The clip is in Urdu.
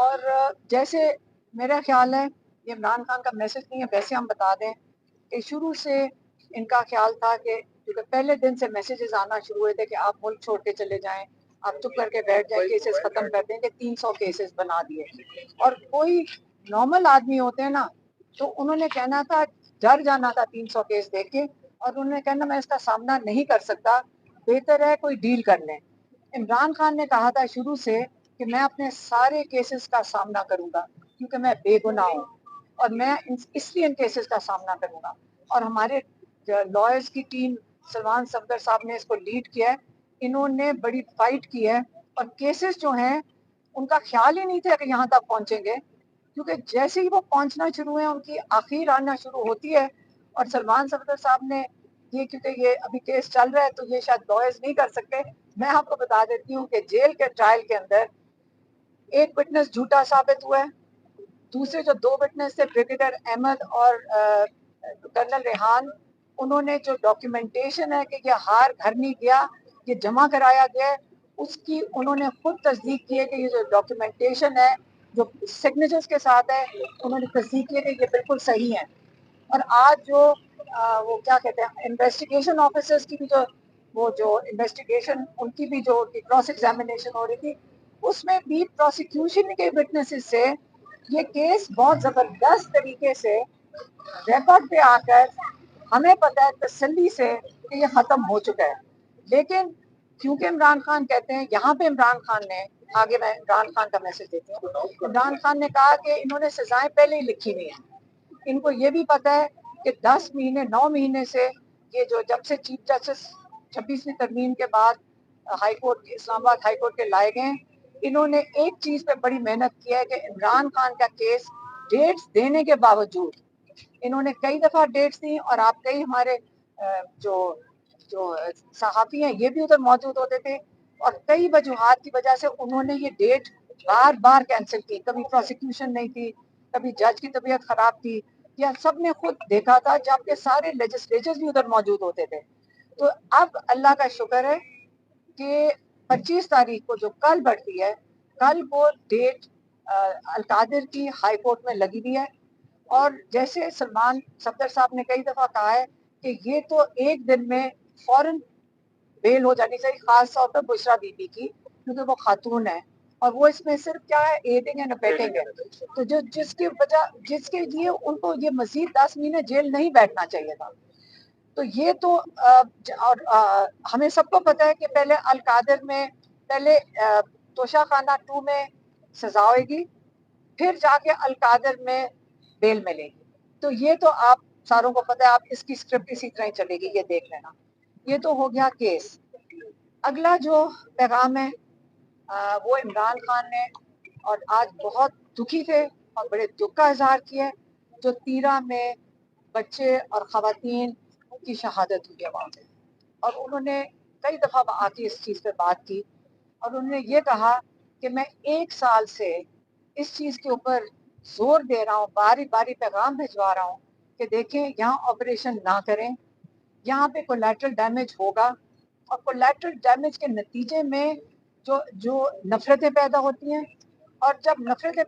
اور جیسے میرا خیال ہے یہ عمران خان کا میسج نہیں ہے، ویسے ہم بتا دیں کہ شروع سے ان کا خیال تھا کہ کیونکہ پہلے دن سے میسیجز آنا شروع ہوئے تھے کہ آپ ملک چھوڑ کے چلے جائیں، آپ چپ کر کے بیٹھ جائیں، کیسز ختم کر دیں، کہ 300 کیسز بنا دیے. اور کوئی نارمل آدمی ہوتے ہیں نا تو انہوں نے کہنا تھا، ڈر جانا تھا 300 کیس دیکھ کے، اور انہوں نے کہنا میں اس کا سامنا نہیں کر سکتا، بہتر ہے کوئی ڈیل کر لیں. عمران خان نے کہا تھا شروع سے کہ میں اپنے سارے کیسز کا سامنا کروں گا کیونکہ میں بے گناہ ہوں، اور میں اس لیے ان کیسز کا سامنا کروں گا. اور ہمارے لائرز کی ٹیم سلمان صفدر صاحب نے اس کو لیڈ کیا ہے، انہوں نے بڑی فائٹ کی ہے، اور کیسز جو ہیں ان کا خیال ہی نہیں تھا کہ یہاں تک پہنچیں گے، کیونکہ جیسے ہی وہ پہنچنا شروع ہیں ان کی آخر آنا شروع ہوتی ہے. اور سلمان صفدر صاحب نے یہ، کیونکہ یہ ابھی کیس چل رہا ہے تو یہ شاید لائرز نہیں کر سکتے، میں آپ کو بتا دیتی ہوں کہ جیل کے ٹرائل کے اندر ایک وٹنس جھوٹا ثابت ہوا ہے، دوسرے جو 2 وٹنس تھے بریگیڈیئر احمد اور کرنل ریحان، انہوں نے جو ڈاکیومنٹیشن ہے کہ یہ ہار گھر نہیں گیا، یہ جمع کرایا گیا ہے، اس کی انہوں نے خود تصدیق کی ہے کہ یہ جو ڈاکیومنٹیشن ہے جو سگنیچرز کے ساتھ ہے، انہوں نے تصدیق کی ہے کہ یہ بالکل صحیح ہے. اور آج جو وہ کیا کہتے ہیں انویسٹیگیشن آفیسرز کی بھی جو انویسٹیگیشن ان کی بھی جو کراس ایگزامینیشن ہو رہی تھی، اس میں بھی پروسیکیوشن کے وٹنسز سے یہ کیس بہت زبردست طریقے سے ریکارڈ پہ آ کر ہمیں پتہ ہے تسلی سے کہ یہ ختم ہو چکا ہے. لیکن کیونکہ عمران خان کہتے ہیں، یہاں پہ عمران خان نے آگے، میں عمران خان کا میسج دیتی ہوں، عمران خان نے کہا کہ انہوں نے سزائیں پہلے ہی لکھی ہوئی ہیں. ان کو یہ بھی پتہ ہے کہ 10 مہینے 9 مہینے سے یہ جو جب سے چیف جسٹس 26ویں ترمیم کے بعد ہائی کورٹ اسلام آباد ہائی کورٹ کے لائے گئے، انہوں نے ایک چیز پہ بڑی محنت کی ہے کہ عمران خان کا کیس ڈیٹس دینے کے باوجود انہوں نے کئی دفعہ ڈیٹس دی، اور آپ کئی ہمارے جو جو صحافی ہیں یہ بھی ادھر موجود ہوتے تھے، اور کئی وجوہات کی وجہ سے انہوں نے یہ ڈیٹ بار بار کینسل کی. کبھی پروسیکیوشن نہیں تھی، کبھی جج کی طبیعت خراب تھی، یا سب نے خود دیکھا تھا جبکہ سارے لیجسلیچرز بھی ادھر موجود ہوتے تھے. تو اب اللہ کا شکر ہے کہ 25 تاریخ کو جو کل بڑھتی ہے، کل وہ ڈیٹ القادر کی ہائی کورٹ میں لگی ہوئی ہے. اور جیسے سلمان صفدر صاحب نے کئی دفعہ کہا ہے کہ یہ تو ایک دن میں فوراً بیل ہو جانی چاہیے، خاص طور پر بشرا بی بی کی، کیونکہ وہ خاتون ہے، اور وہ اس میں صرف کیا ہے ایڈنگ اینڈ ابیٹنگ ہے. تو جس کے لیے ان کو یہ مزید 10 مہینے جیل نہیں بیٹھنا چاہیے تھا. تو یہ تو اور ہمیں سب کو پتہ ہے کہ پہلے القادر میں، پہلے توشہ خانہ 2 میں سزا ہوئے گی، پھر جا کے القادر میں بیل ملے گی. تو یہ تو آپ ساروں کو پتہ ہے، آپ اس کی سکرپٹ اسی طرح ہی چلے گی، یہ دیکھ لینا. یہ تو ہو گیا کیس. اگلا جو پیغام ہے وہ عمران خان نے، اور آج بہت دکھی تھے اور بڑے دکھ کا اظہار کیا ہے، جو تیرا میں بچے اور خواتین کی شہادت ہوئی ہے وہاں پہ. اور انہوں نے کئی دفعہ آ کے اس چیز پہ بات کی، اور انہوں نے یہ کہا کہ میں 1 سال سے اس چیز کے اوپر زور دے رہا ہوں، باری باری پیغام بھجوا رہا ہوں کہ دیکھیں یہاں آپریشن نہ کریں، یہاں پہ کولیٹرل ڈیمیج ہوگا، اور کولیٹرل ڈیمیج کے نتیجے میں جو نفرتیں پیدا ہوتی ہیں، اور جب نفرتیں